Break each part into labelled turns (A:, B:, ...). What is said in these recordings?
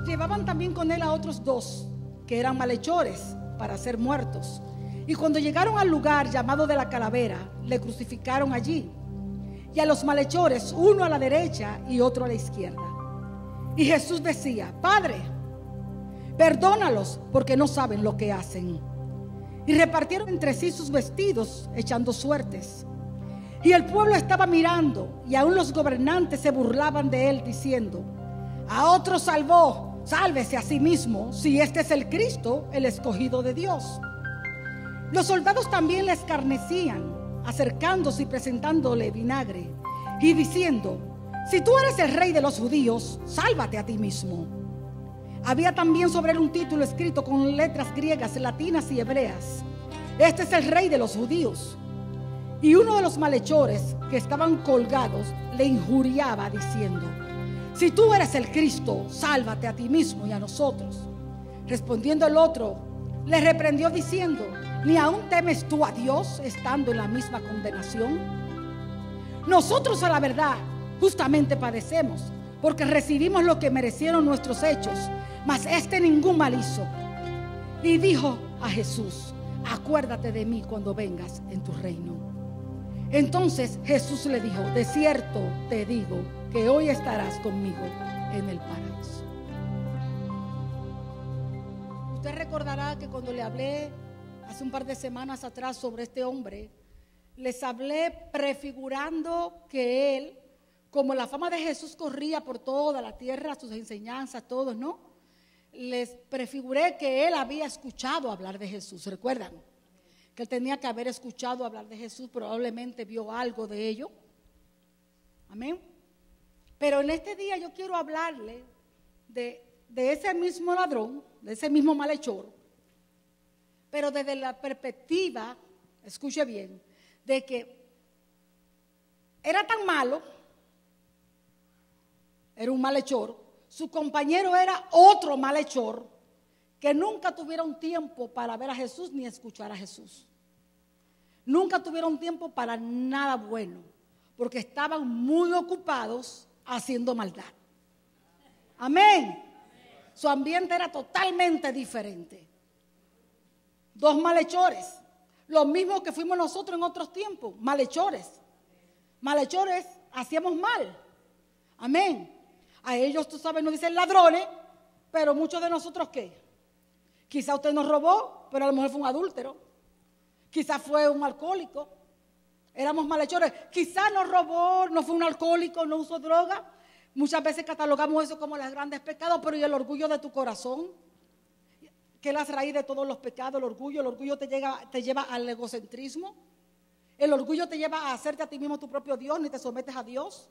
A: Llevaban también con él a otros dos que eran malhechores para ser muertos. Y cuando llegaron al lugar llamado de la Calavera, le crucificaron allí. Y a los malhechores, uno a la derecha y otro a la izquierda. Y Jesús decía: Padre, perdónalos, porque no saben lo que hacen. Y repartieron entre sí sus vestidos, echando suertes. Y el pueblo estaba mirando, y aún los gobernantes se burlaban de él, diciendo: a otro salvó, sálvese a sí mismo, si este es el Cristo, el escogido de Dios. Los soldados también le escarnecían, acercándose y presentándole vinagre, y diciendo: si tú eres el rey de los judíos, sálvate a ti mismo. Había también sobre él un título escrito con letras griegas, latinas y hebreas: este es el rey de los judíos. Y uno de los malhechores que estaban colgados le injuriaba diciendo: si tú eres el Cristo, sálvate a ti mismo y a nosotros. Respondiendo el otro, le reprendió diciendo: ¿ni aún temes tú a Dios, estando en la misma condenación? Nosotros, a la verdad, justamente padecemos, porque recibimos lo que merecieron nuestros hechos, mas este ningún mal hizo. Y dijo a Jesús: acuérdate de mí cuando vengas en tu reino. Entonces Jesús le dijo: de cierto te digo que hoy estarás conmigo en el paraíso. Usted recordará que cuando le hablé hace un par de semanas atrás sobre este hombre, les hablé prefigurando que él, como la fama de Jesús corría por toda la tierra, sus enseñanzas, todos, ¿no? Les prefiguré que él había escuchado hablar de Jesús. ¿Recuerdan? Que él tenía que haber escuchado hablar de Jesús, probablemente vio algo de ello. Amén. Pero en este día yo quiero hablarle de ese mismo ladrón, de ese mismo malhechor, pero desde la perspectiva, escuche bien, de que era tan malo, era un malhechor, su compañero era otro malhechor, que nunca tuvieron tiempo para ver a Jesús ni escuchar a Jesús. Nunca tuvieron tiempo para nada bueno, porque estaban muy ocupados haciendo maldad. Amén. Su ambiente era totalmente diferente. Dos malhechores, lo mismo que fuimos nosotros en otros tiempos, malhechores. Malhechores, hacíamos mal. Amén. A ellos, tú sabes, nos dicen ladrones, pero muchos de nosotros, ¿qué? Quizá usted nos robó, pero a lo mejor fue un adúltero. Quizá fue un alcohólico. Éramos malhechores. Quizá nos robó, no fue un alcohólico, no usó droga. Muchas veces catalogamos eso como los grandes pecados, pero ¿y el orgullo de tu corazón? Que es la raíz de todos los pecados, el orgullo. El orgullo te lleva al egocentrismo. El orgullo te lleva a hacerte a ti mismo tu propio Dios, ni te sometes a Dios.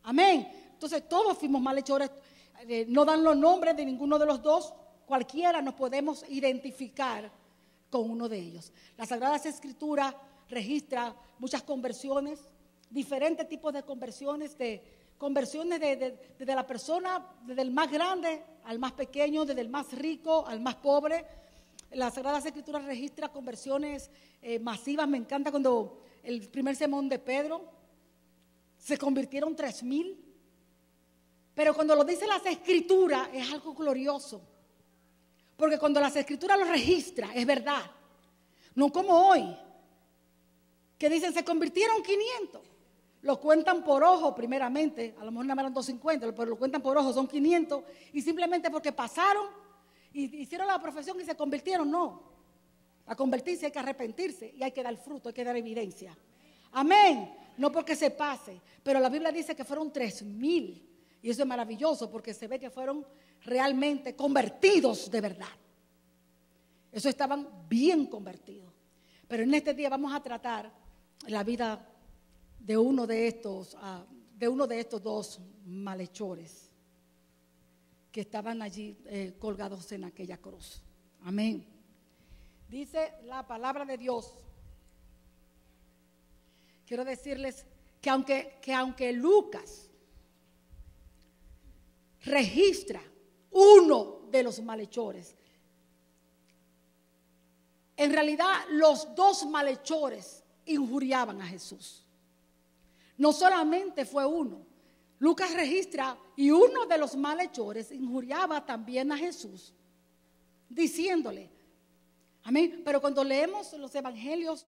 A: Amén. Entonces todos fuimos malhechores. No dan los nombres de ninguno de los dos. Cualquiera nos podemos identificar con uno de ellos. Las Sagradas Escrituras registra muchas conversiones, diferentes tipos de conversiones, desde la persona, desde el más grande al más pequeño, desde el más rico al más pobre. Las Sagradas Escrituras registra conversiones masivas. Me encanta cuando el primer sermón de Pedro se convirtieron 3,000. Pero cuando lo dice las Escrituras es algo glorioso. Porque cuando las Escrituras lo registra, es verdad. No como hoy, que dicen se convirtieron 500. Lo cuentan por ojo primeramente, a lo mejor nada más eran 250, pero lo cuentan por ojo, son 500. Y simplemente porque pasaron y hicieron la profesión y se convirtieron, no. A convertirse hay que arrepentirse y hay que dar fruto, hay que dar evidencia. Amén. No porque se pase, pero la Biblia dice que fueron 3,000. Y eso es maravilloso porque se ve que fueron realmente convertidos de verdad. Eso estaban bien convertidos. Pero en este día vamos a tratar la vida de uno de estos dos malhechores que estaban allí colgados en aquella cruz. Amén. Dice la palabra de Dios. Quiero decirles que aunque Lucas registra uno de los malhechores, en realidad los dos malhechores injuriaban a Jesús. No solamente fue uno. Lucas registra, y uno de los malhechores injuriaba también a Jesús, diciéndole, amén. Pero cuando leemos los evangelios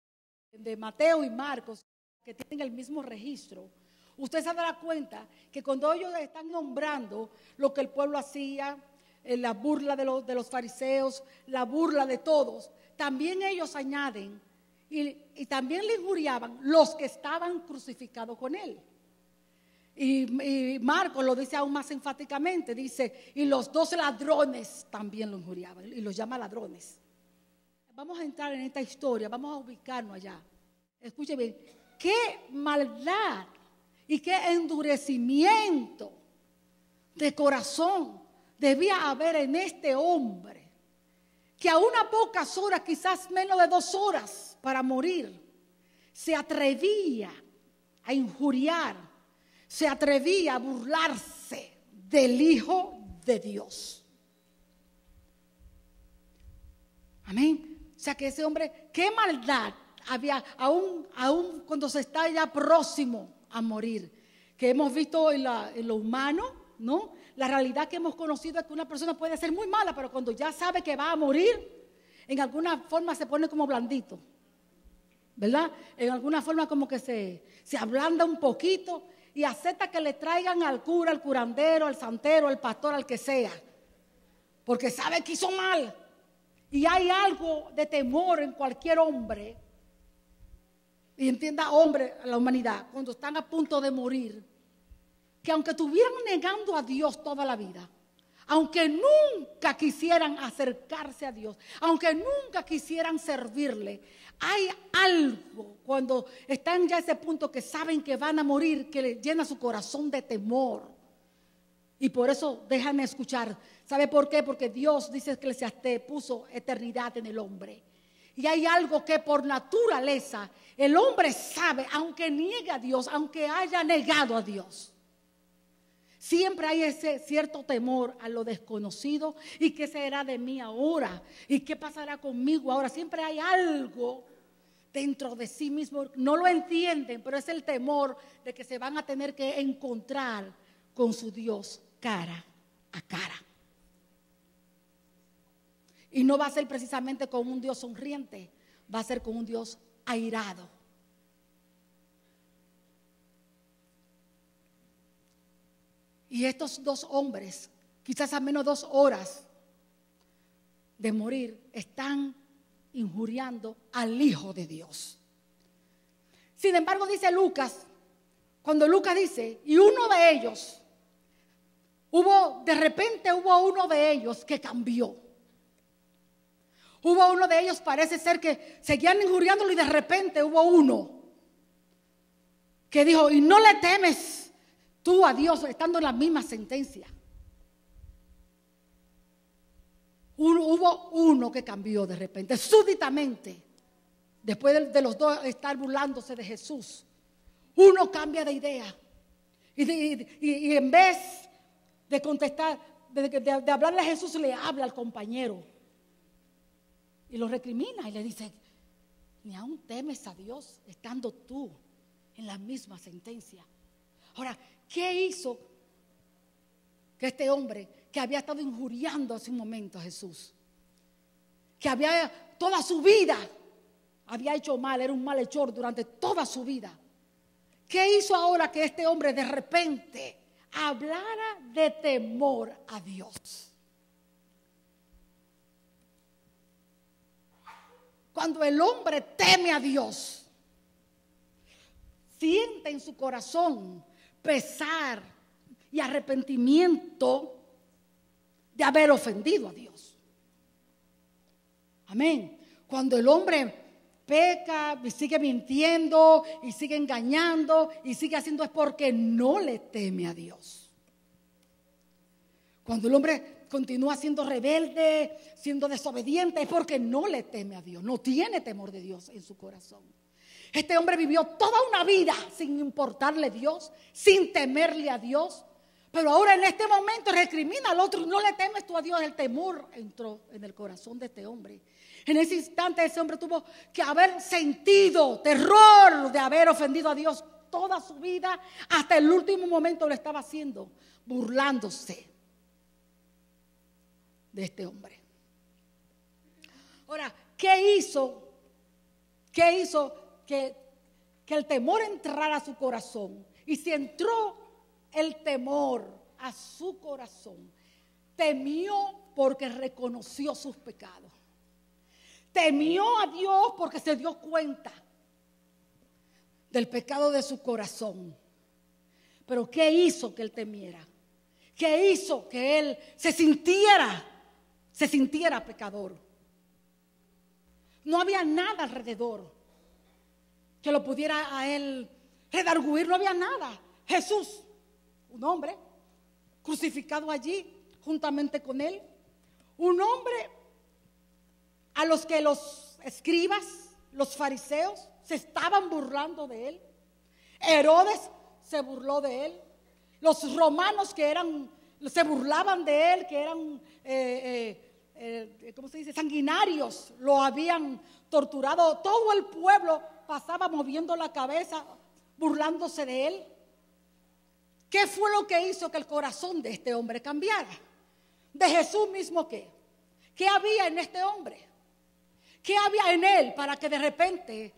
A: de Mateo y Marcos, que tienen el mismo registro, usted se dará cuenta que cuando ellos están nombrando lo que el pueblo hacía, la burla de los fariseos, la burla de todos, también ellos añaden y también le injuriaban los que estaban crucificados con él. Y Marcos lo dice aún más enfáticamente, dice, y los 2 ladrones también lo injuriaban y los llama ladrones. Vamos a entrar en esta historia, vamos a ubicarnos allá. Escuche bien, qué maldad y qué endurecimiento de corazón debía haber en este hombre, que a unas pocas horas, quizás menos de 2 horas para morir, se atrevía a injuriar, se atrevía a burlarse del Hijo de Dios. Amén. O sea que ese hombre, qué maldad había, aún cuando se está ya próximo a morir, que hemos visto en lo humano, ¿no? La realidad que hemos conocido es que una persona puede ser muy mala, pero cuando ya sabe que va a morir, en alguna forma se pone como blandito, ¿verdad? En alguna forma como que se ablanda un poquito y acepta que le traigan al cura, al curandero, al santero, al pastor, al que sea, porque sabe que hizo mal. Y hay algo de temor en cualquier hombre, y entienda hombre, la humanidad, cuando están a punto de morir, que aunque estuvieran negando a Dios toda la vida, aunque nunca quisieran acercarse a Dios, aunque nunca quisieran servirle, hay algo cuando están ya a ese punto que saben que van a morir, que les llena su corazón de temor. Y por eso déjame escuchar. ¿Sabe por qué? Porque Dios, dice Eclesiastés, puso eternidad en el hombre. Y hay algo que por naturaleza el hombre sabe, aunque niegue a Dios, aunque haya negado a Dios. Siempre hay ese cierto temor a lo desconocido. ¿Y qué será de mí ahora? ¿Y qué pasará conmigo ahora? Siempre hay algo dentro de sí mismo. No lo entienden, pero es el temor de que se van a tener que encontrar con su Dios cara a cara. Y no va a ser precisamente con un Dios sonriente, va a ser con un Dios airado. Y estos 2 hombres, quizás a menos 2 horas de morir, están injuriando al Hijo de Dios. Sin embargo, dice Lucas, cuando Lucas dice, y uno de ellos, de repente hubo uno de ellos que cambió. Hubo uno de ellos, parece ser que seguían injuriándolo, y de repente hubo uno que dijo, y no le temes tú a Dios, estando en la misma sentencia. Hubo uno que cambió de repente, súbitamente, después de los 2 estar burlándose de Jesús. Uno cambia de idea y en vez de contestar, de hablarle a Jesús, le habla al compañero y lo recrimina y le dice, ni aún temes a Dios estando tú en la misma sentencia. Ahora, ¿qué hizo que este hombre que había estado injuriando hace un momento a Jesús, que había toda su vida había hecho mal, era un malhechor durante toda su vida, qué hizo ahora que este hombre de repente hablara de temor a Dios? Cuando el hombre teme a Dios, siente en su corazón pesar y arrepentimiento de haber ofendido a Dios. Amén. Cuando el hombre peca y sigue mintiendo y sigue engañando y sigue haciendo, es porque no le teme a Dios. Cuando el hombre continúa siendo rebelde, siendo desobediente, es porque no le teme a Dios, no tiene temor de Dios en su corazón. Este hombre vivió toda una vida sin importarle Dios, sin temerle a Dios, pero ahora en este momento recrimina al otro y no le temes tú a Dios. El temor entró en el corazón de este hombre. En ese instante ese hombre tuvo que haber sentido terror de haber ofendido a Dios toda su vida, hasta el último momento lo estaba haciendo, burlándose de este hombre. Ahora, ¿qué hizo que el temor entrara a su corazón? Y si entró el temor a su corazón, temió porque reconoció sus pecados. Temió a Dios porque se dio cuenta del pecado de su corazón. Pero ¿qué hizo que él temiera? ¿Qué hizo que él se sintiera pecador? No había nada alrededor que lo pudiera a él redarguir, no había nada. Jesús, un hombre crucificado allí juntamente con él, un hombre a los que los escribas, los fariseos, se estaban burlando de él. Herodes se burló de él. Los romanos se burlaban de él, que eran ¿cómo se dice? Sanguinarios, lo habían torturado. Todo el pueblo pasaba moviendo la cabeza, burlándose de él. ¿Qué fue lo que hizo que el corazón de este hombre cambiara? De Jesús mismo, ¿qué? ¿Qué había en este hombre? ¿Qué había en él para que de repente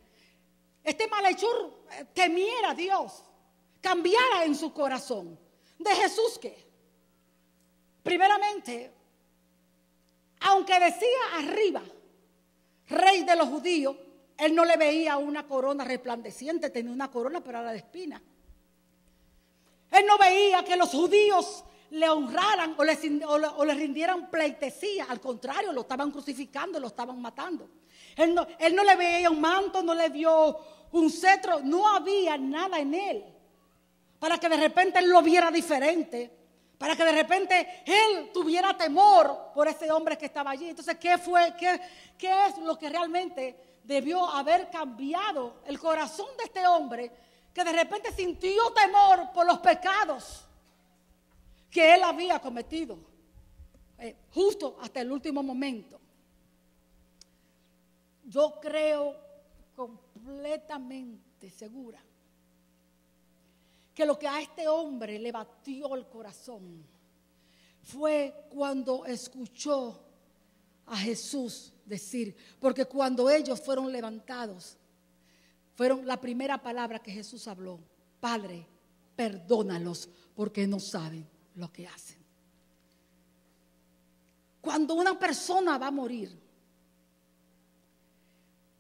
A: este malhechor temiera a Dios, cambiara en su corazón? De Jesús, ¿qué? Primeramente, aunque decía arriba, Rey de los judíos, él no le veía una corona resplandeciente, tenía una corona pero era de espina. Él no veía que los judíos le honraran o le rindieran pleitesía. Al contrario, lo estaban crucificando, lo estaban matando. Él no le veía un manto, no le vio un cetro. No había nada en él para que de repente él lo viera diferente, para que de repente él tuviera temor por ese hombre que estaba allí. Entonces, ¿qué es lo que realmente debió haber cambiado el corazón de este hombre, que de repente sintió temor por los pecados que él había cometido, justo hasta el último momento? Yo creo completamente segura que lo que a este hombre le batió el corazón fue cuando escuchó a Jesús decir, porque cuando ellos fueron levantados, fueron la primera palabra que Jesús habló: Padre, perdónalos porque no saben lo que hacen. Cuando una persona va a morir,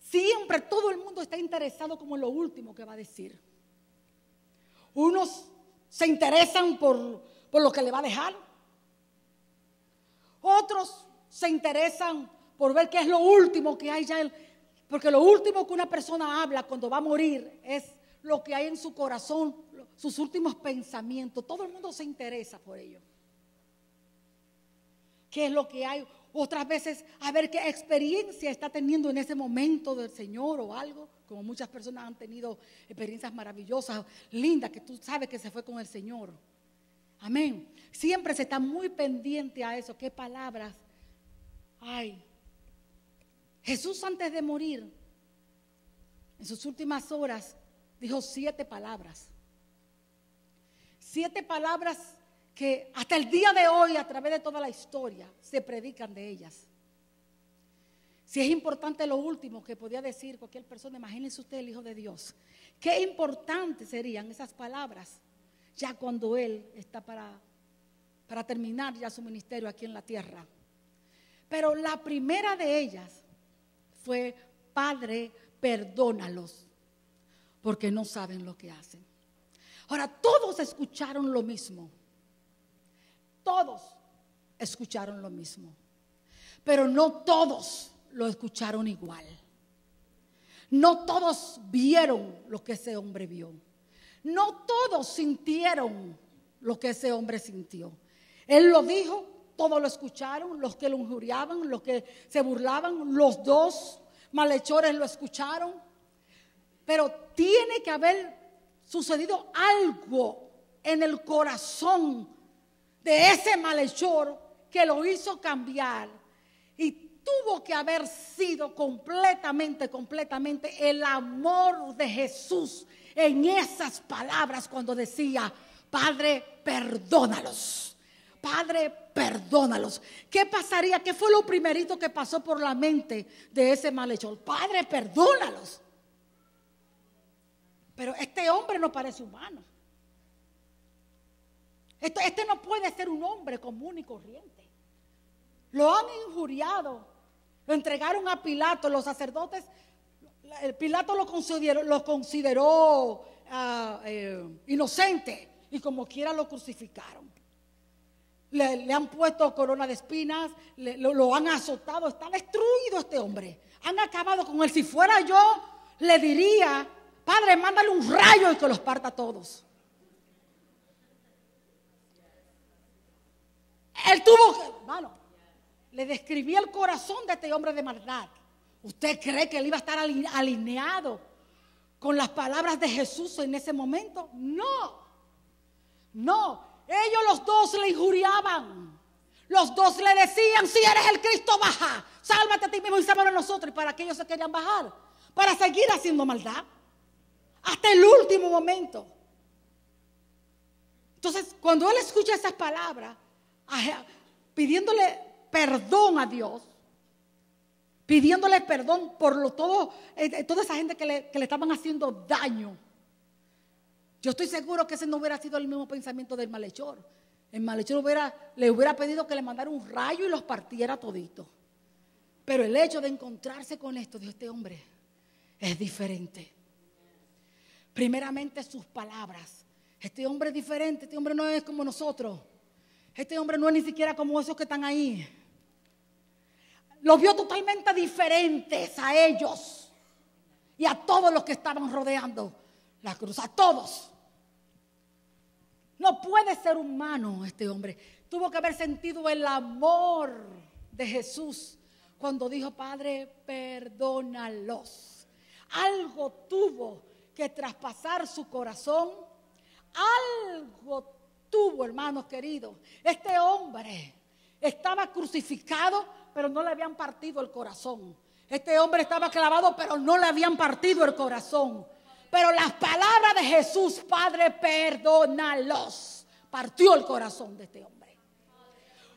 A: siempre todo el mundo está interesado como en lo último que va a decir. Unos se interesan por lo que le va a dejar. Otros se interesan por ver qué es lo último que hay ya. Porque lo último que una persona habla cuando va a morir es lo que hay en su corazón, sus últimos pensamientos. Todo el mundo se interesa por ello. ¿Qué es lo que hay? Otras veces a ver qué experiencia está teniendo en ese momento del Señor o algo. Como muchas personas han tenido experiencias maravillosas, lindas, que tú sabes que se fue con el Señor. Amén. Siempre se está muy pendiente a eso. ¿Qué palabras hay? Jesús, antes de morir, en sus últimas horas, dijo 7 palabras. 7 palabras que hasta el día de hoy, a través de toda la historia, se predican de ellas. Si es importante lo último que podía decir cualquier persona, imagínense usted el Hijo de Dios. Qué importantes serían esas palabras ya cuando Él está para terminar ya su ministerio aquí en la tierra. Pero la primera de ellas fue: Padre, perdónalos porque no saben lo que hacen. Ahora, todos escucharon lo mismo. Todos escucharon lo mismo. Pero no todos lo escucharon igual. No todos vieron lo que ese hombre vio. No todos sintieron lo que ese hombre sintió. Él lo dijo, todos lo escucharon, los que lo injuriaban, los que se burlaban, los dos malhechores lo escucharon. Pero tiene que haber sucedido algo en el corazón de ese malhechor que lo hizo cambiar y tuvo que haber sido completamente el amor de Jesús en esas palabras cuando decía: Padre, perdónalos. Padre, perdónalos. ¿Qué pasaría? ¿Qué fue lo primerito que pasó por la mente de ese malhechor? Padre, perdónalos. Pero este hombre no parece humano. Este no puede ser un hombre común y corriente. Lo han injuriado. Lo entregaron a Pilato. Los sacerdotes, Pilato lo consideró inocente. Y como quiera lo crucificaron. Le han puesto corona de espinas. Lo han azotado. Está destruido este hombre. Han acabado con él. Si fuera yo, le diría: Padre, mándale un rayo y que los parta a todos. Él tuvo que, hermano, le describí el corazón de este hombre de maldad. ¿Usted cree que él iba a estar alineado con las palabras de Jesús en ese momento? No. Ellos los dos le injuriaban. Los dos le decían: si eres el Cristo, baja. Sálvate a ti mismo y sálvanos a nosotros. ¿Y para qué ellos se querían bajar? Para seguir haciendo maldad. Hasta el último momento. Entonces, cuando él escucha esas palabras, pidiéndole perdón a Dios, pidiéndole perdón por toda esa gente que le estaban haciendo daño. Yo estoy seguro que ese no hubiera sido el mismo pensamiento del malhechor. El malhechor le hubiera pedido que le mandara un rayo y los partiera todito. Pero el hecho de encontrarse con esto, dijo: este hombre es diferente. Primeramente sus palabras. Este hombre es diferente, este hombre no es como nosotros. Este hombre no es ni siquiera como esos que están ahí. Los vio totalmente diferentes a ellos y a todos los que estaban rodeando la cruz, a todos. No puede ser humano este hombre. Tuvo que haber sentido el amor de Jesús cuando dijo: Padre, perdónalos. Algo tuvo que traspasar su corazón. Algo tuvo, hermanos queridos. Este hombre estaba crucificado, pero no le habían partido el corazón. Este hombre estaba clavado, pero no le habían partido el corazón. Pero las palabras de Jesús: Padre, perdónalos, partió el corazón de este hombre.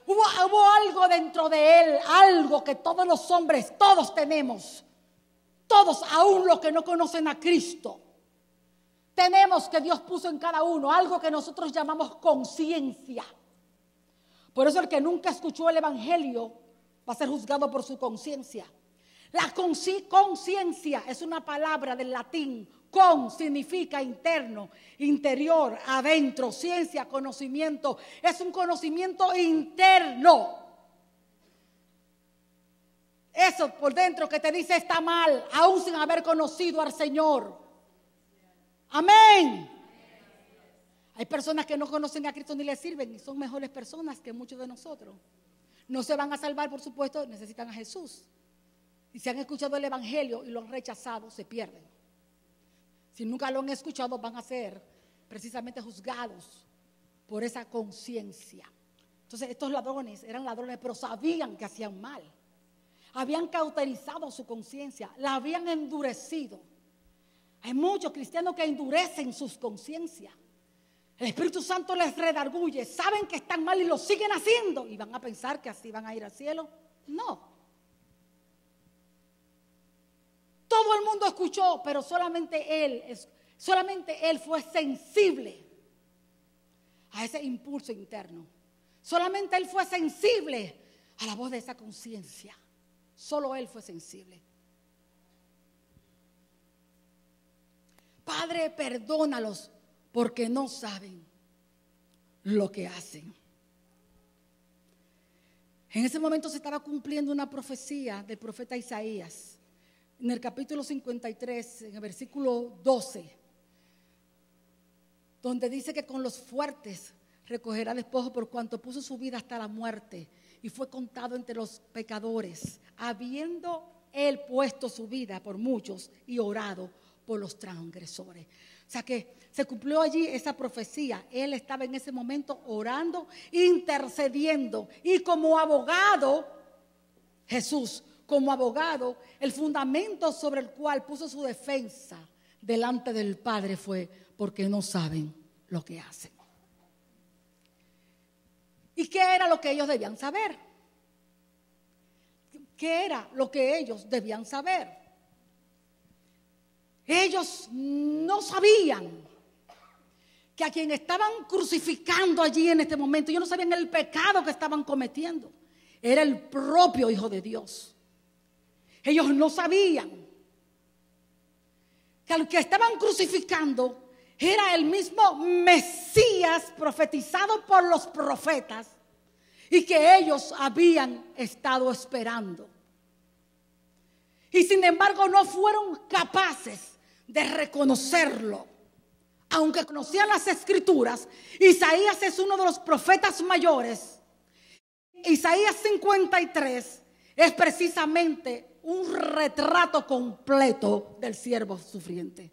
A: Hubo algo dentro de él, algo que todos los hombres, todos tenemos. Todos, aún los que no conocen a Cristo, tenemos, que Dios puso en cada uno, algo que nosotros llamamos conciencia. Por eso el que nunca escuchó el evangelio va a ser juzgado por su conciencia. La conciencia es una palabra del latín. Con significa interno, interior, adentro, ciencia, conocimiento. Es un conocimiento interno. Eso por dentro que te dice está mal, aún sin haber conocido al Señor. Amén. Hay personas que no conocen a Cristo ni le sirven y son mejores personas que muchos de nosotros. No se van a salvar, por supuesto, necesitan a Jesús. Y si han escuchado el evangelio y lo han rechazado, se pierden. Si nunca lo han escuchado, van a ser precisamente juzgados por esa conciencia. Entonces, estos ladrones eran ladrones, pero sabían que hacían mal. Habían cauterizado su conciencia, la habían endurecido. Hay muchos cristianos que endurecen sus conciencias. El Espíritu Santo les redarguye, saben que están mal y lo siguen haciendo. ¿Y van a pensar que así van a ir al cielo? No. Todo el mundo escuchó, pero solamente él fue sensible a ese impulso interno. Solamente él fue sensible a la voz de esa conciencia. Solo él fue sensible. Padre, perdónalos porque no saben lo que hacen. En ese momento se estaba cumpliendo una profecía del profeta Isaías. En el capítulo 53, en el versículo 12, donde dice que con los fuertes recogerá despojo por cuanto puso su vida hasta la muerte y fue contado entre los pecadores, habiendo él puesto su vida por muchos y orado por los transgresores. O sea que se cumplió allí esa profecía. Él estaba en ese momento orando, intercediendo y como abogado Jesús como abogado, el fundamento sobre el cual puso su defensa delante del Padre fue porque no saben lo que hacen. ¿Y qué era lo que ellos debían saber? ¿Qué era lo que ellos debían saber? Ellos no sabían que a quien estaban crucificando allí en este momento, ellos no sabían el pecado que estaban cometiendo. Era el propio Hijo de Dios. Ellos no sabían que al que estaban crucificando era el mismo Mesías profetizado por los profetas y que ellos habían estado esperando. Y sin embargo no fueron capaces de reconocerlo. Aunque conocían las Escrituras, Isaías es uno de los profetas mayores. Isaías 53 es precisamente un retrato completo del siervo sufriente.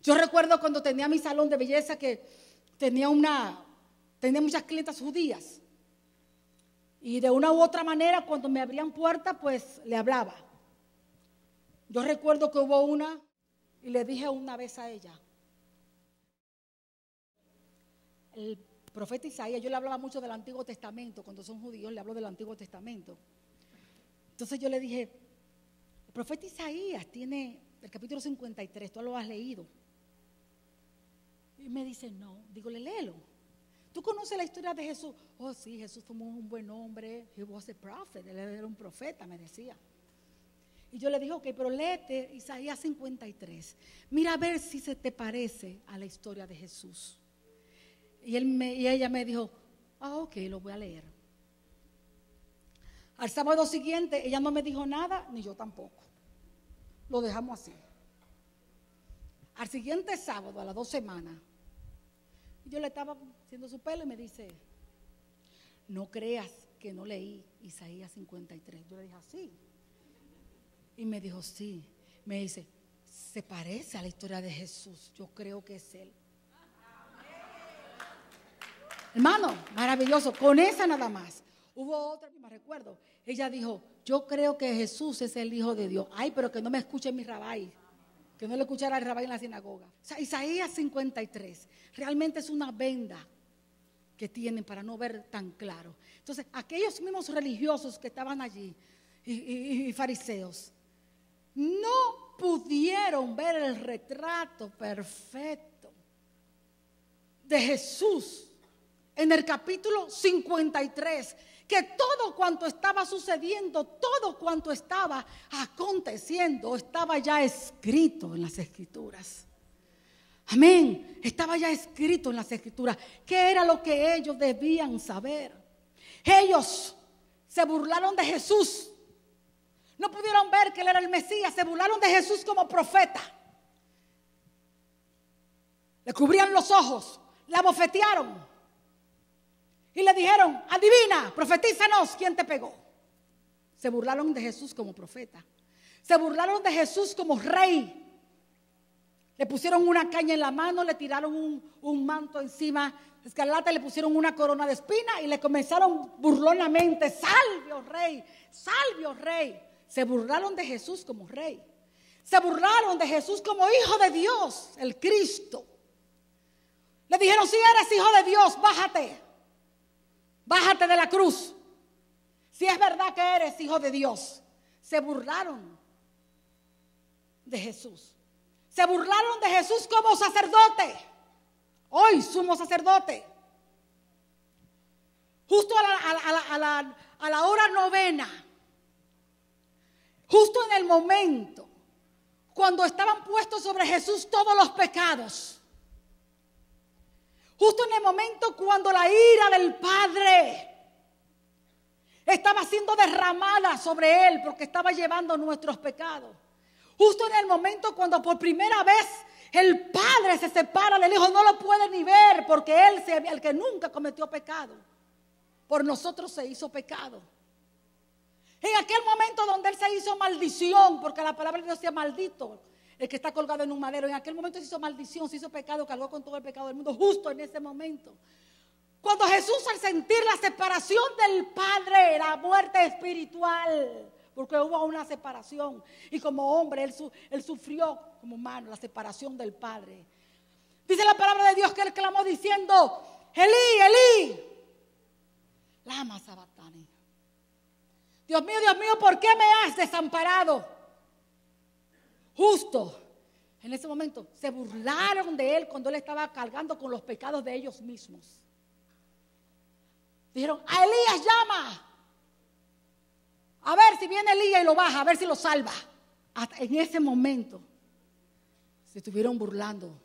A: Yo recuerdo cuando tenía mi salón de belleza que tenía muchas clientas judías. Y de una u otra manera, cuando me abrían puertas, pues le hablaba. Yo recuerdo que hubo una, y le dije una vez a ella, el profeta Isaías, yo le hablaba mucho del Antiguo Testamento, cuando son judíos le hablo del Antiguo Testamento. Entonces yo le dije, el profeta Isaías tiene el capítulo 53, tú lo has leído. Y me dice, no, digo, léelo. ¿Tú conoces la historia de Jesús? Oh, sí, Jesús fue un buen hombre, he was a prophet, él era un profeta, me decía. Y yo le dije, ok, pero léete Isaías 53. Mira a ver si se te parece a la historia de Jesús. Y ella me dijo, ok, lo voy a leer. Al sábado siguiente, ella no me dijo nada, ni yo tampoco. Lo dejamos así. Al siguiente sábado, a las 2 semanas, yo le estaba haciendo su pelo y me dice, no creas que no leí Isaías 53. Yo le dije, así. Y me dijo, sí. Me dice, se parece a la historia de Jesús. Yo creo que es él. Hermano, maravilloso. Con esa nada más. Hubo otra que me recuerdo. Ella dijo, yo creo que Jesús es el Hijo de Dios. Ay, pero que no me escuche mi rabí. Que no le escuchara el rabí en la sinagoga. O sea, Isaías 53 realmente es una venda que tienen para no ver tan claro. Entonces, aquellos mismos religiosos que estaban allí y fariseos no pudieron ver el retrato perfecto de Jesús en el capítulo 53, que todo cuanto estaba sucediendo, todo cuanto estaba aconteciendo, estaba ya escrito en las Escrituras. Amén. Estaba ya escrito en las Escrituras. ¿Qué era lo que ellos debían saber? Ellos se burlaron de Jesús. No pudieron ver que él era el Mesías. Se burlaron de Jesús como profeta. Le cubrían los ojos, la abofetearon y le dijeron, adivina, profetízanos, ¿quién te pegó? Se burlaron de Jesús como profeta. Se burlaron de Jesús como rey. Le pusieron una caña en la mano, le tiraron un manto encima escarlata, le pusieron una corona de espina y le comenzaron burlonamente, salve, oh rey, salve, oh rey. Se burlaron de Jesús como rey. Se burlaron de Jesús como hijo de Dios, el Cristo. Le dijeron, si eres hijo de Dios, bájate. Bájate de la cruz. Si es verdad que eres hijo de Dios. Se burlaron de Jesús. Se burlaron de Jesús como sacerdote. Hoy sumo sacerdote. Justo a la hora novena. Justo en el momento cuando estaban puestos sobre Jesús todos los pecados. Justo en el momento cuando la ira del Padre estaba siendo derramada sobre él porque estaba llevando nuestros pecados. Justo en el momento cuando por primera vez el Padre se separa del Hijo, no lo puede ni ver porque él, el que nunca cometió pecado, por nosotros se hizo pecado. En aquel momento donde él se hizo maldición, porque la palabra de Dios decía maldito, el que está colgado en un madero, en aquel momento se hizo maldición, se hizo pecado, cargó con todo el pecado del mundo, justo en ese momento. Cuando Jesús, al sentir la separación del Padre, la muerte espiritual, porque hubo una separación, y como hombre él sufrió como humano la separación del Padre. Dice la palabra de Dios que él clamó diciendo: Elí, Elí, lama sabactani. Dios mío, ¿por qué me has desamparado? Justo en ese momento se burlaron de él cuando él estaba cargando con los pecados de ellos mismos. Dijeron: a Elías llama. A ver si viene Elías y lo baja, a ver si lo salva. Hasta en ese momento se estuvieron burlando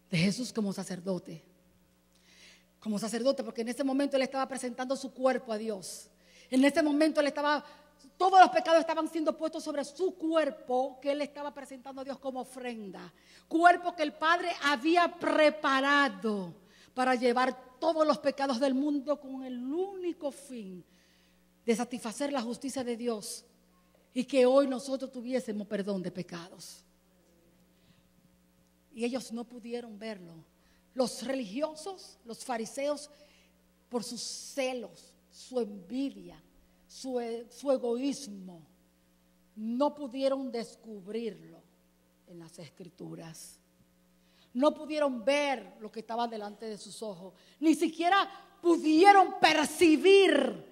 A: de Jesús como sacerdote. Como sacerdote, porque en ese momento él estaba presentando su cuerpo a Dios. En ese momento todos los pecados estaban siendo puestos sobre su cuerpo, que él estaba presentando a Dios como ofrenda. Cuerpo que el Padre había preparado para llevar todos los pecados del mundo con el único fin de satisfacer la justicia de Dios y que hoy nosotros tuviésemos perdón de pecados. Y ellos no pudieron verlo. Los religiosos, los fariseos, por sus celos, su envidia, su egoísmo, no pudieron descubrirlo en las Escrituras. No pudieron ver lo que estaba delante de sus ojos. Ni siquiera pudieron percibir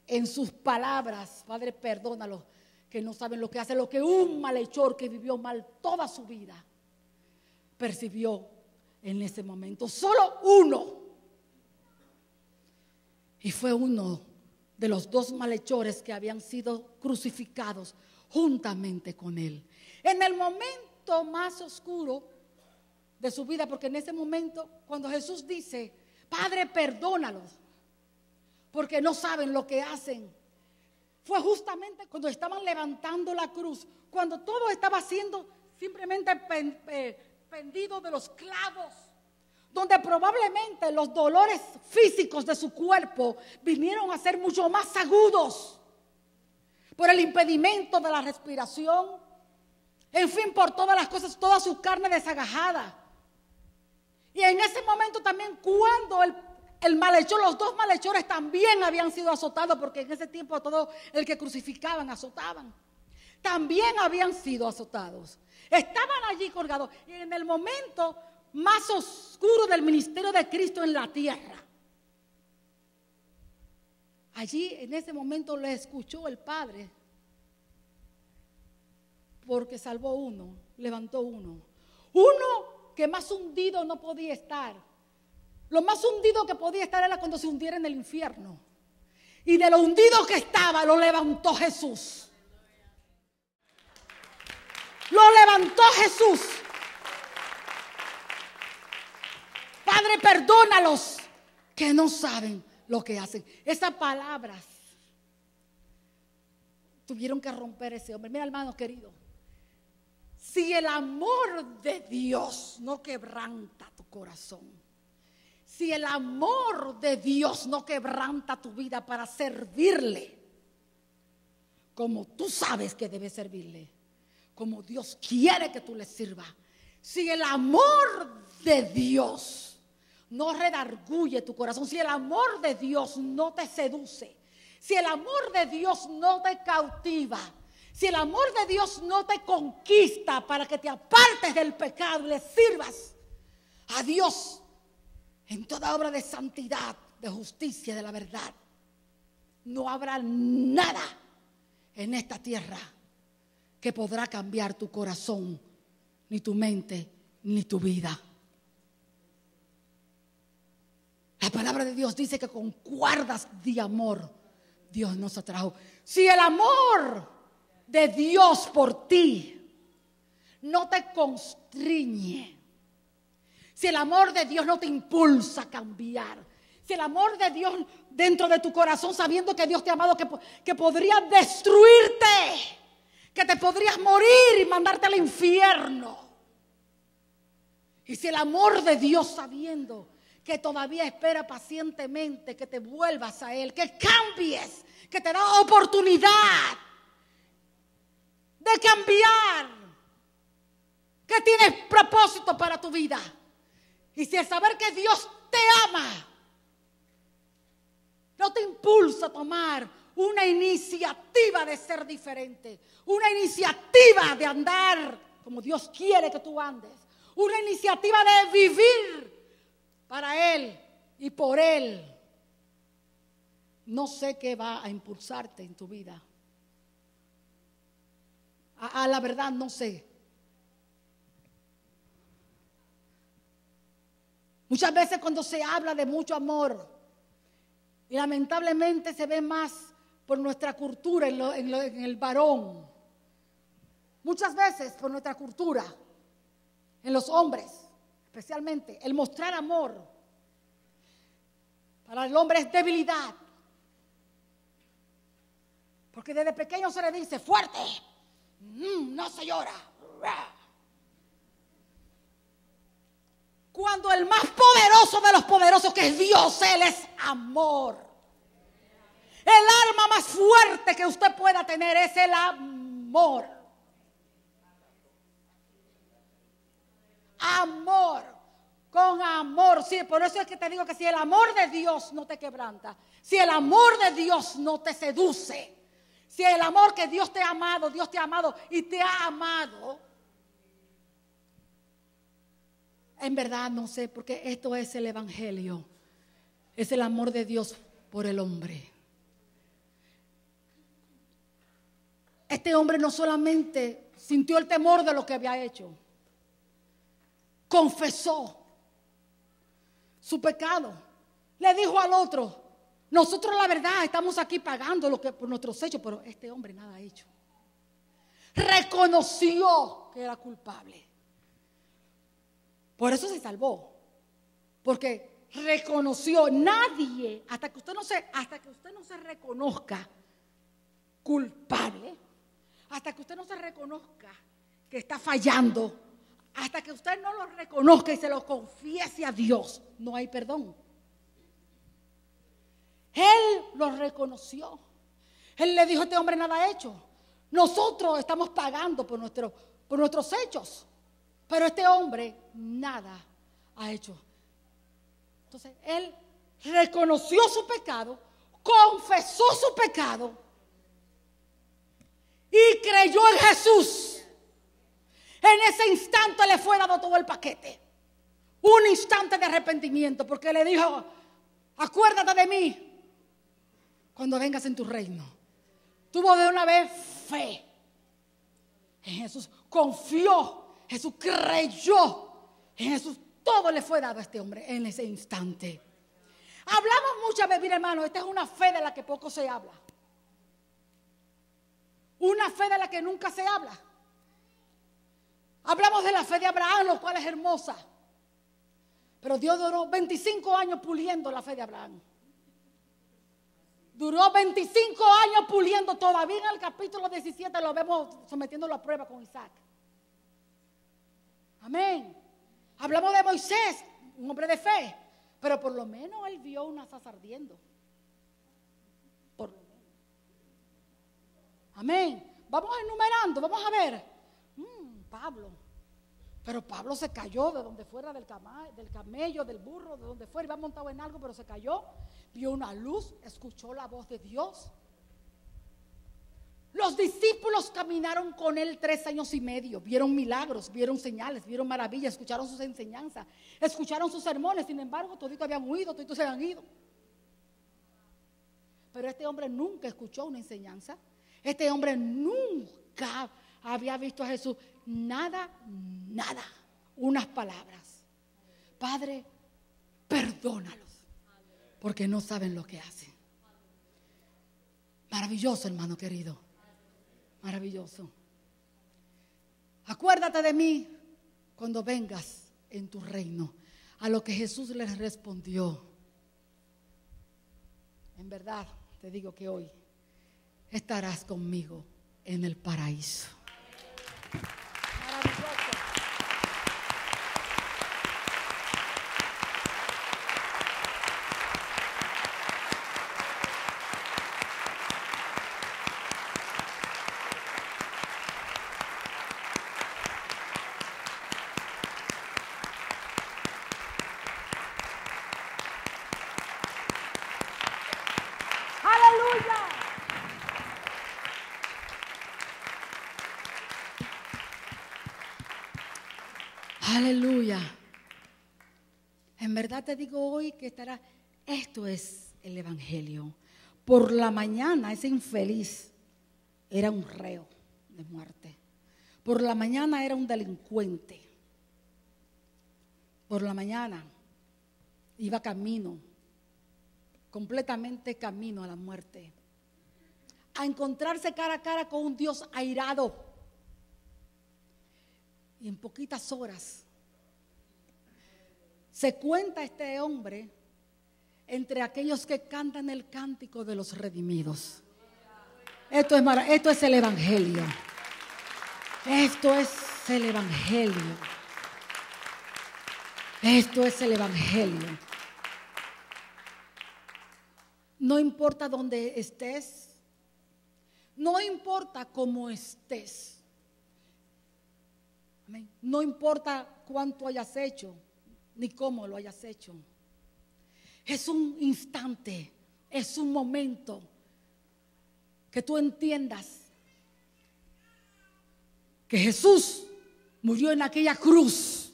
A: en sus palabras: Padre, perdónalos, que no saben lo que hacen. Lo que un malhechor que vivió mal toda su vida percibió en ese momento. Solo uno. Y fue uno de los dos malhechores que habían sido crucificados juntamente con él. En el momento más oscuro de su vida, porque en ese momento, cuando Jesús dice: Padre, perdónalos, porque no saben lo que hacen, fue justamente cuando estaban levantando la cruz, cuando todo estaba siendo simplemente pendido de los clavos, donde probablemente los dolores físicos de su cuerpo vinieron a ser mucho más agudos por el impedimento de la respiración, en fin, por todas las cosas, toda su carne desagajada. Y en ese momento también, cuando el malhechor, los dos malhechores también habían sido azotados, porque en ese tiempo todo el que crucificaban azotaban, también habían sido azotados. Estaban allí colgados, y en el momento más oscuro del ministerio de Cristo en la tierra, allí en ese momento le escuchó el Padre, porque salvó uno, levantó uno que más hundido no podía estar. Lo más hundido que podía estar era cuando se hundiera en el infierno, y de lo hundido que estaba lo levantó Jesús. Lo levantó Jesús. Padre, perdónalos, que no saben lo que hacen. Esas palabras tuvieron que romper ese hombre. Mira, hermano querido, si el amor de Dios no quebranta tu corazón, si el amor de Dios no quebranta tu vida para servirle como tú sabes que debes servirle, como Dios quiere que tú le sirvas, si el amor de Dios no redarguye tu corazón, si el amor de Dios no te seduce, si el amor de Dios no te cautiva, si el amor de Dios no te conquista para que te apartes del pecado y le sirvas a Dios en toda obra de santidad, de justicia, de la verdad, no habrá nada en esta tierra que podrá cambiar tu corazón, ni tu mente, ni tu vida. La palabra de Dios dice que con cuerdas de amor Dios nos atrajo. Si el amor de Dios por ti no te constriñe, si el amor de Dios no te impulsa a cambiar, si el amor de Dios dentro de tu corazón, sabiendo que Dios te ha amado, que podría destruirte, que te podrías morir y mandarte al infierno, y si el amor de Dios, sabiendo que todavía espera pacientemente que te vuelvas a Él, que cambies, que te da oportunidad de cambiar, que tienes propósito para tu vida, y si el saber que Dios te ama no te impulsa a tomar una iniciativa de ser diferente, una iniciativa de andar como Dios quiere que tú andes, una iniciativa de vivir para Él y por Él. No sé qué va a impulsarte en tu vida. A la verdad no sé. Muchas veces cuando se habla de mucho amor, y lamentablemente se ve más por nuestra cultura en el varón. Muchas veces por nuestra cultura, en los hombres, especialmente, el mostrar amor para el hombre es debilidad. Porque desde pequeño se le dice fuerte, no se llora. Cuando el más poderoso de los poderosos, que es Dios, Él es amor. El arma más fuerte que usted pueda tener es el amor. Amor, con amor. Sí, por eso es que te digo que si el amor de Dios no te quebranta, si el amor de Dios no te seduce, si el amor que Dios te ha amado y te ha amado, en verdad no sé, porque esto es el evangelio, es el amor de Dios por el hombre. Este hombre no solamente sintió el temor de lo que había hecho, confesó su pecado, le dijo al otro: nosotros la verdad estamos aquí pagando lo que por nuestros hechos, pero este hombre nada ha hecho. Reconoció que era culpable. Por eso se salvó, porque reconoció. Nadie, hasta que usted no se reconozca culpable, hasta que usted no se reconozca que está fallando, hasta que usted no lo reconozca y se lo confiese a Dios, no hay perdón. Él lo reconoció. Él le dijo: este hombre nada ha hecho. Nosotros estamos pagando por nuestros hechos, pero este hombre nada ha hecho. Entonces él reconoció su pecado, confesó su pecado y creyó en Jesús. En ese instante le fue dado todo el paquete. Un instante de arrepentimiento, porque le dijo: acuérdate de mí cuando vengas en tu reino. Tuvo de una vez fe en Jesús, confió, Jesús creyó en Jesús. Todo le fue dado a este hombre en ese instante. Hablamos muchas veces, mire hermano, esta es una fe de la que poco se habla. Una fe de la que nunca se habla. Hablamos de la fe de Abraham, lo cual es hermosa. Pero Dios duró 25 años puliendo la fe de Abraham. Duró 25 años puliendo. Todavía en el capítulo 17 lo vemos sometiéndolo a prueba con Isaac. Amén. Hablamos de Moisés, un hombre de fe, pero por lo menos él vio una zarza ardiendo. Por lo menos. Amén. Vamos enumerando, vamos a ver. Pablo. Pero Pablo se cayó de donde fuera, del camello, del burro, de donde fuera. Iba montado en algo, pero se cayó. Vio una luz, escuchó la voz de Dios. Los discípulos caminaron con él 3 años y medio. Vieron milagros, vieron señales, vieron maravillas, escucharon sus enseñanzas, escucharon sus sermones. Sin embargo, toditos habían huido, toditos se habían ido. Pero este hombre nunca escuchó una enseñanza. Este hombre nunca había visto a Jesús. Nada. Unas palabras: Padre, perdónalos, porque no saben lo que hacen. Maravilloso, hermano querido. Maravilloso. Acuérdate de mí cuando vengas en tu reino. A lo que Jesús les respondió: en verdad te digo que hoy estarás conmigo en el paraíso. Maravilloso. Aleluya. En verdad te digo hoy que esto es el evangelio. Por la mañana ese infeliz era un reo de muerte. Por la mañana era un delincuente. Por la mañana iba camino, completamente camino a la muerte, a encontrarse cara a cara con un Dios airado. Y en poquitas horas se cuenta este hombre entre aquellos que cantan el cántico de los redimidos. Esto es el evangelio. Esto es el evangelio. Esto es el evangelio. No importa dónde estés, no importa cómo estés, amén. No importa cuánto hayas hecho, ni cómo lo hayas hecho. Es un instante, es un momento que tú entiendas que Jesús murió en aquella cruz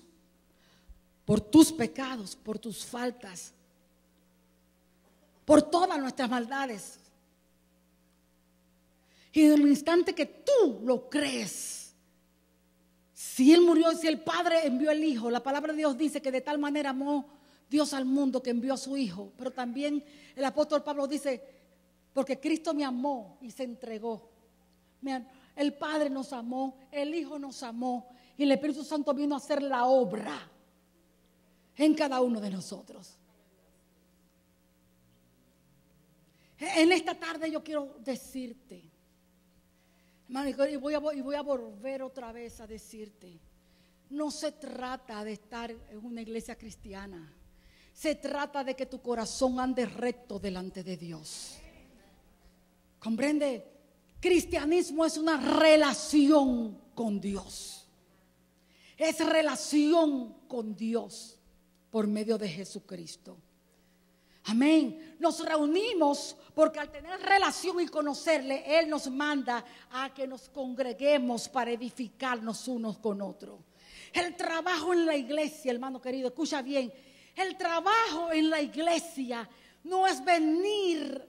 A: por tus pecados, por tus faltas, por todas nuestras maldades. Y en el instante que tú lo crees, si Él murió, si el Padre envió al Hijo, la palabra de Dios dice que de tal manera amó Dios al mundo que envió a su Hijo. Pero también el apóstol Pablo dice, porque Cristo me amó y se entregó. El Padre nos amó, el Hijo nos amó y el Espíritu Santo vino a hacer la obra en cada uno de nosotros. En esta tarde yo quiero decirte, hermano, y voy a volver otra vez a decirte, no se trata de estar en una iglesia cristiana, se trata de que tu corazón ande recto delante de Dios. ¿Comprende? Cristianismo es una relación con Dios. Es relación con Dios por medio de Jesucristo. Amén. Nos reunimos porque al tener relación y conocerle, Él nos manda a que nos congreguemos para edificarnos unos con otros. El trabajo en la iglesia, hermano querido, escucha bien. El trabajo en la iglesia no es venir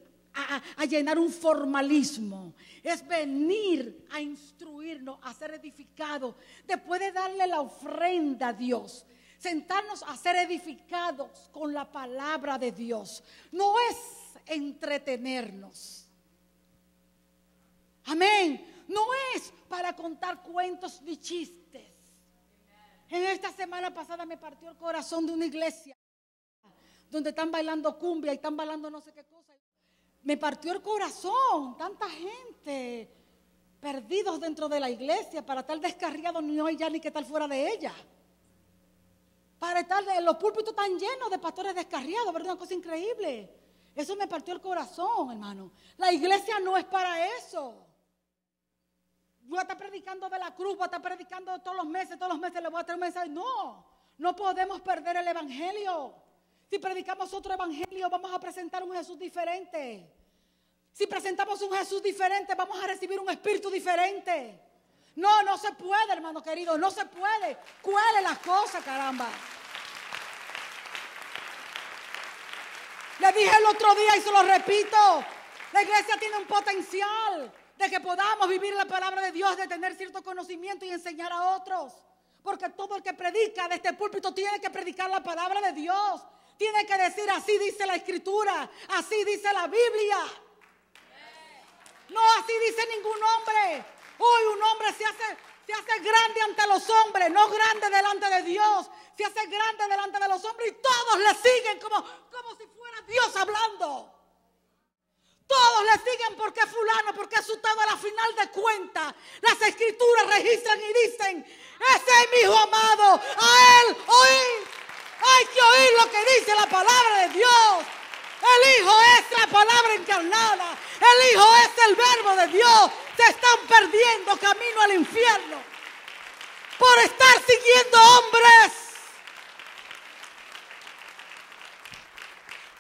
A: a llenar un formalismo, es venir a instruirnos, a ser edificados, después de darle la ofrenda a Dios. Sentarnos a ser edificados con la palabra de Dios. No es entretenernos. Amén. No es para contar cuentos ni chistes. En esta semana pasada me partió el corazón de una iglesia donde están bailando cumbia y están bailando no sé qué cosa. Me partió el corazón. Tanta gente perdidos dentro de la iglesia para estar descarriados, no hay ya ni que estar fuera de ella. Para estar, los púlpitos están llenos de pastores descarriados, ¿verdad? Una cosa increíble. Eso me partió el corazón, hermano. La iglesia no es para eso. Voy a estar predicando de la cruz, voy a estar predicando todos los meses le voy a traer un mensaje. No, no podemos perder el evangelio. Si predicamos otro evangelio, vamos a presentar un Jesús diferente. Si presentamos un Jesús diferente, vamos a recibir un espíritu diferente. No, no se puede, hermano querido, no se puede. ¿Cuál es la cosa, caramba? Le dije el otro día y se lo repito, la iglesia tiene un potencial de que podamos vivir la palabra de Dios, de tener cierto conocimiento y enseñar a otros. Porque todo el que predica de este púlpito tiene que predicar la palabra de Dios. Tiene que decir, así dice la Escritura, así dice la Biblia. No así dice ningún hombre. Hoy un hombre se hace grande ante los hombres, no grande delante de Dios. Se hace grande delante de los hombres y todos le siguen como si fuera Dios hablando. Todos le siguen porque es fulano, porque es sutano. A la final de cuentas, las Escrituras registran y dicen, ese es mi hijo amado, a él oír. Hay que oír lo que dice la palabra de Dios. El Hijo es la palabra encarnada. El Hijo es el verbo de Dios. Se están perdiendo camino al infierno por estar siguiendo hombres.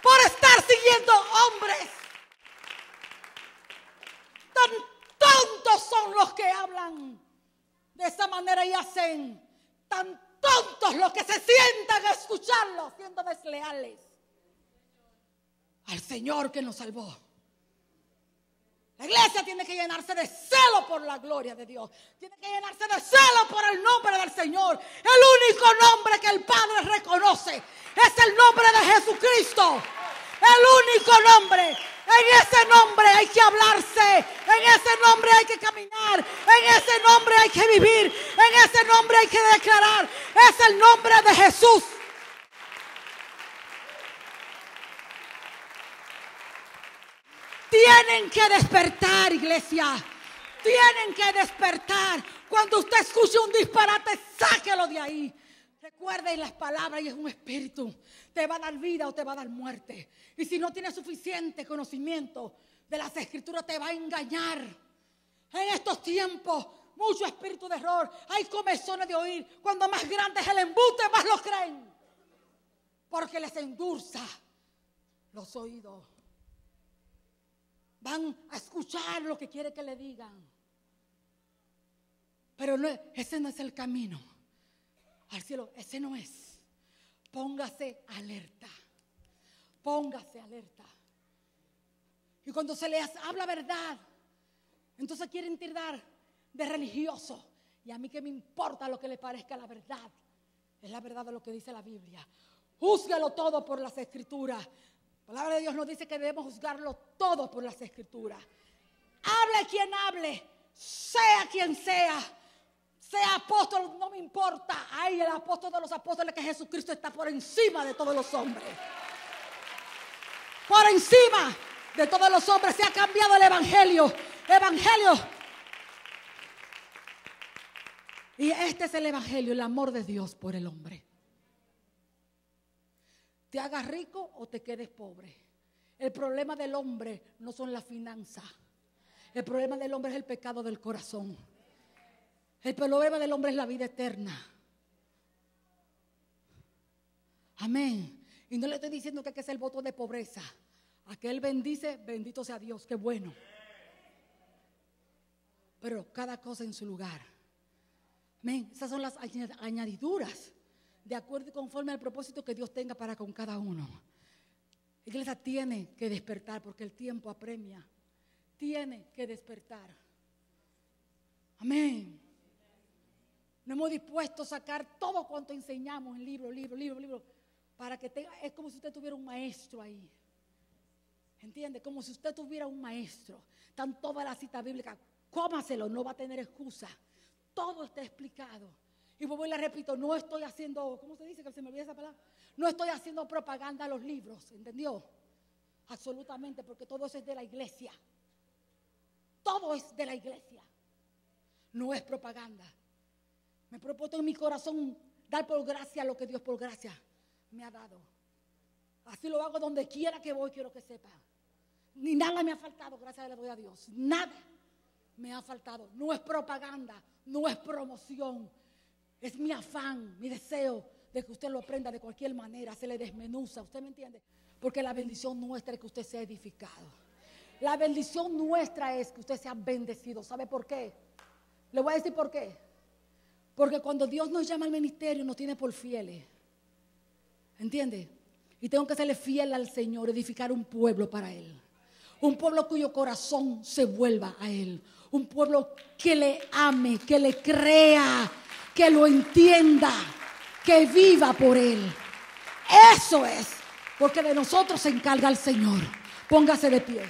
A: Por estar siguiendo hombres. Tan tontos son los que hablan de esa manera y hacen. Tan tontos los que se sientan a escucharlo siendo desleales al Señor que nos salvó. La iglesia tiene que llenarse de celo por la gloria de Dios. Tiene que llenarse de celo por el nombre del Señor. El único nombre que el Padre reconoce es el nombre de Jesucristo. El único nombre. En ese nombre hay que hablarse. En ese nombre hay que caminar. En ese nombre hay que vivir. En ese nombre hay que declarar. Es el nombre de Jesús. Tienen que despertar, iglesia. Tienen que despertar. Cuando usted escuche un disparate, sáquelo de ahí. Recuerden las palabras y es un espíritu. Te va a dar vida o te va a dar muerte. Y si no tienes suficiente conocimiento de las escrituras, te va a engañar. En estos tiempos, mucho espíritu de error. Hay comezones de oír. Cuando más grande es el embuste, más lo creen. Porque les endulza los oídos. Van a escuchar lo que quiere que le digan. Pero no, ese no es el camino al cielo. Ese no es. Póngase alerta. Póngase alerta. Y cuando se les habla verdad, entonces quieren tirar de religioso. Y a mí que me importa lo que le parezca la verdad. Es la verdad de lo que dice la Biblia. Júzguelo todo por las escrituras. La palabra de Dios nos dice que debemos juzgarlo todo por las escrituras. Hable quien hable, sea quien sea apóstol, no me importa. Ay, el apóstol de los apóstoles, que Jesucristo está por encima de todos los hombres. Por encima de todos los hombres. Se ha cambiado el evangelio. Y este es el evangelio, el amor de Dios por el hombre. Te hagas rico o te quedes pobre. El problema del hombre no son las finanzas. El problema del hombre es el pecado del corazón. El problema del hombre es la vida eterna. Amén. Y no le estoy diciendo que hay que hacer voto de pobreza. Aquel bendice, bendito sea Dios, qué bueno. Pero cada cosa en su lugar. Amén. Esas son las añadiduras de acuerdo y conforme al propósito que Dios tenga para con cada uno. La iglesia tiene que despertar porque el tiempo apremia. Tiene que despertar. Amén. No hemos dispuesto a sacar todo cuanto enseñamos en libro, para que tenga, es como si usted tuviera un maestro ahí. ¿Entiende? Como si usted tuviera un maestro. Están todas las citas bíblicas. Cómaselo, no va a tener excusa. Todo está explicado. Y vuelvo y le repito, no estoy haciendo, ¿cómo se dice que se me olvida esa palabra? No estoy haciendo propaganda a los libros, ¿entendió? Absolutamente, porque todo eso es de la iglesia. Todo es de la iglesia. No es propaganda. Me he propuesto en mi corazón dar por gracia lo que Dios por gracia me ha dado. Así lo hago donde quiera que voy, quiero que sepa. Ni nada me ha faltado, gracias le doy a Dios. Nada me ha faltado. No es propaganda, no es promoción. Es mi afán, mi deseo de que usted lo aprenda de cualquier manera, se le desmenuza, ¿usted me entiende? Porque la bendición nuestra es que usted sea edificado. La bendición nuestra es que usted sea bendecido. ¿Sabe por qué? Le voy a decir por qué. Porque cuando Dios nos llama al ministerio, nos tiene por fieles. ¿Entiende? Y tengo que serle fiel al Señor, edificar un pueblo para Él. Un pueblo cuyo corazón se vuelva a Él. Un pueblo que le ame, que le crea, que lo entienda, que viva por Él. Eso es, porque de nosotros se encarga el Señor. Póngase de pie.